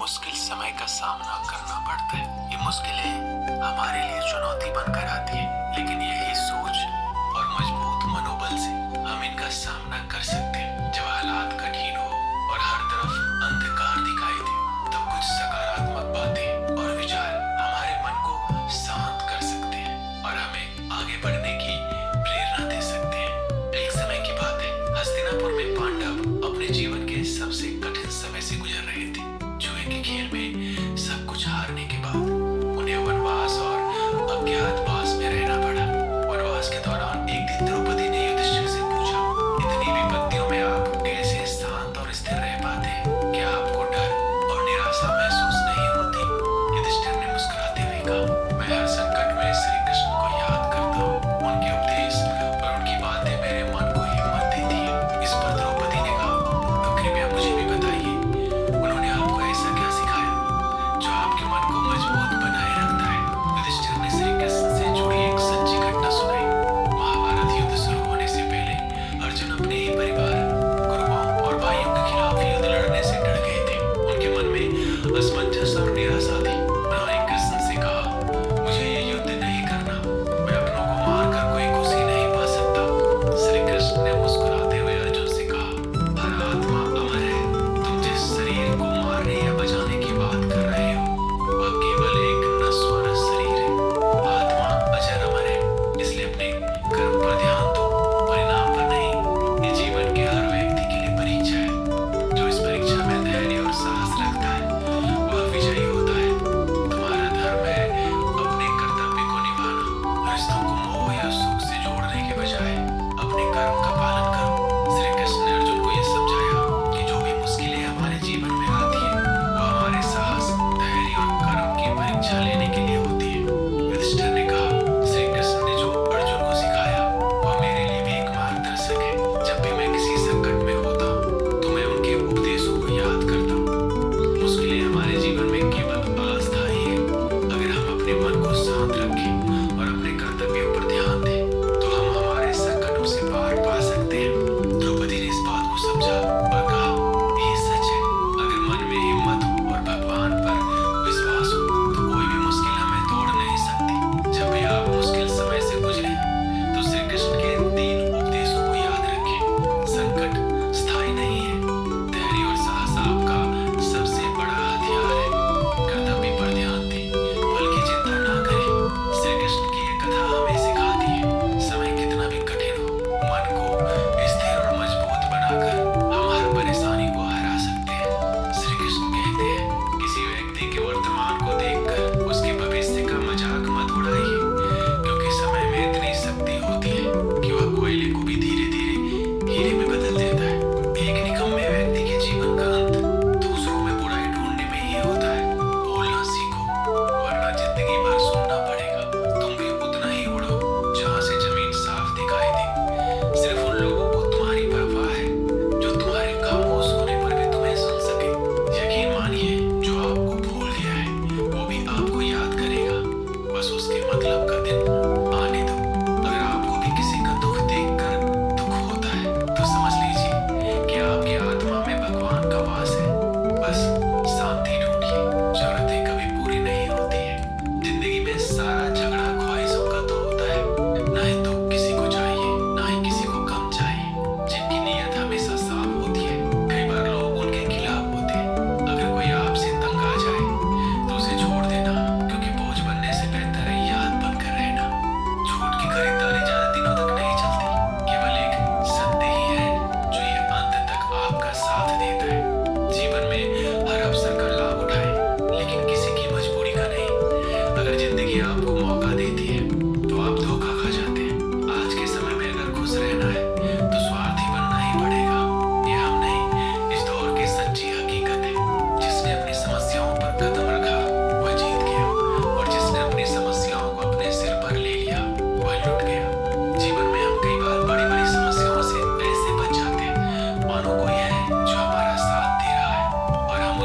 मुश्किल समय का सामना करना पड़ता है। ये मुश्किलें हमारे लिए चुनौती बनकर आती है, लेकिन यही सोच और मजबूत मनोबल से हम इनका सामना कर सकते हैं। जब हालात कठिन हो और हर तरफ अंधकार दिखाई दे, तब कुछ सकारात्मक बातें और विचार हमारे मन को शांत कर सकते हैं और हमें आगे बढ़ने की प्रेरणा दे सकते हैं। एक समय की बात है, हस्तिनापुर में पांडव अपने जीवन के सबसे कठिन समय से गुजर रहे थे। जुए के खेल में सब कुछ हारने के बाद उन्हें वनवास और अज्ञातवास में रहना पड़ा। वनवास के दौरान एक दिन द्रौपदी ने युधिष्ठिर से पूछा, इतनी विपत्तियों में आप कैसे शांत और स्थिर रह पाते हैं? क्या आपको डर और निराशा महसूस नहीं होती? युधिष्ठिर ने मुस्कुराते हुए कहा, मैं हर संकट में श्री कृष्ण को याद करता हूँ। उनके उपदेश और उनकी बातें मेरे मन को हिम्मत देती है। इस पर द्रौपदी ने कहा, तो कृपया मुझे भी बताइए, उन्होंने आपको ऐसा क्या सिखाया जो आपके मन को मजबूत बनाए रखता है? युधिष्ठिर ने श्री कृष्ण से जुड़ी एक सच्ची घटना सुनाई। महाभारत युद्ध शुरू होने से पहले अर्जुन अपने ही परिवार, गुरुओं और भाइयों के खिलाफ युद्ध लड़ने से डर गए थे। उनके मन में असमंजस और निराशा थी। उन्होंने कृष्ण से कहा, मुझे ये युद्ध नहीं करना, मैं अपनों को मारकर कोई खुशी नहीं पा सकता। श्री कृष्ण ने मुस्कुराते हुए अर्जुन से कहा, हर आत्मा अमर है। तुम जिस शरीर को मारने या बचाने की बात कर रहे हो, वह केवल एक नश्वर शरीर है। आत्मा अजर अमर है, इसलिए अपने कर्म पर ध्यान दो, परिणाम पर नहीं। ये जीवन के हर व्यक्ति के लिए परीक्षा है। जो इस परीक्षा में धैर्य और साहस रखता है, वह विजयी होता है। तुम्हारा धर्म है अपने कर्तव्य को निभाना। रिश्तों को मोह या सुख से जोड़ने के बजाय अपने कर्म का पालन करो। श्री कृष्ण ने अर्जुन को यह समझाया कि जो भी मुश्किलें हमारे जीवन में आती है, वह हमारे साहस, धैर्य और कर्म की परीक्षा लेने के लिए होती है। युधिष्ठिर ने कहा, श्री कृष्ण ने जो अर्जुन को सिखाया, वह मेरे लिए भी एक मार्गदर्शक है। जब भी मैं किसी संकट में होता हूँ, तो मैं उनके उपदेशों को याद करता हूँ। मुश्किलें हमारे जीवन में केवल अस्थायी है। अगर हम अपने मन को शांत रखें और अपने कर्तव्यों पर ध्यान दें, तो हम हमारे संकटों से पार पा सकते हैं। द्रौपदी ने इस बात को समझा और कहा, ये सच है। अगर मन में हिम्मत हो और भगवान पर विश्वास हो, तो कोई भी मुश्किल हमें तोड़ नहीं सकती। जब भी आप मुश्किल समय से गुजरे, तो श्री कृष्ण के 3 उपदेशों को याद रखें। संकट स्थायी नहीं है। धैर्य और साहस आपका सबसे बड़ा हथियार है। कर्तव्य पर ध्यान दें, फल की चिंता ना करें। श्री कृष्ण की ये कथा हमें सिखाती है, समय कितना भी कठिन हो, मन को स्थिर और मजबूत बनाकर हम हर परेशानी को हरा सकते हैं। श्री कृष्ण कहते हैं, किसी व्यक्ति के वर्तमान को देखकर उसके भविष्य का मजाक मत उड़ाइए, क्योंकि समय में इतनी शक्ति होती है कि वह कोयले को भी धीरे धीरे हीरे में बदल देता है। एक निकम्मे व्यक्ति के जीवन का अंत दूसरों में बुराई ढूंढने में ही होता है। बोलना सीखो, वरना जिंदगी भर सुनना पड़ेगा। तुम भी उतना ही उड़ो जहाँ से जमीन साफ दिखाई दे। सिर्फ उन लोगों को तुम्हारी परवाह है जो तुम्हारे खामोश होने पर भी तुम्हें सुन सके। यकीन मानिए, जो आपको भूल गया है, वो भी आपको याद करेगा। बस उसके मतलब का दिन आने दो। अगर आपको भी किसी का दुख देखकर दुख होता है, तो समझ लीजिए कि आपकी आत्मा में भगवान का वास है। बस शांति ढूंढिए। जरूरतें कभी पूरी नहीं होती है। जिंदगी में सारा झगड़ा ख्वाहिशों का तो होता है। ना ही दुख किसी को चाहिए, ना ही किसी को कम चाहिए। जिनकी नीयत हमेशा साफ होती है, कई बार लोग उनके खिलाफ होते हैं। अगर कोई आपसे तंग आ जाए, तो उसे छोड़ देना, क्योंकि बोझ बनने से बेहतर है याद बनकर रहना। झूठ की खरीदारी ज्यादा दिनों तक नहीं चलती। केवल एक सत्य ही है जो ये अंत तक आपका साथ देता है। जीवन में हर अवसर का लाभ उठाएं, लेकिन किसी की मजबूरी का नहीं। अगर जिंदगी आपको मौका देती है, तो आप धोखा खा जाते हैं। आज के समय में अगर खुश रहना है, तो स्वार्थी बनना ही पड़ेगा। ये हम नहीं, इस दौर की सच्ची हकीकत है। जिसने अपनी समस्याओं पर कदम रखा, वह जीत गया, और जिसने अपनी समस्याओं को अपने सिर पर ले लिया, वह लुट गया। जीवन में हम कई बार बड़ी बड़ी समस्याओं से ऐसे बच जाते हैं, मानो कोई है जो हमारा साथ दे रहा है, और हम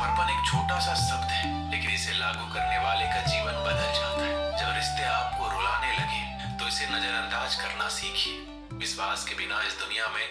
समर्पण एक छोटा सा शब्द है, लेकिन इसे लागू करने वाले का जीवन बदल जाता है। जब रिश्ते आपको रुलाने लगे तो इसे नजरअंदाज करना सीखिए। विश्वास के बिना इस दुनिया में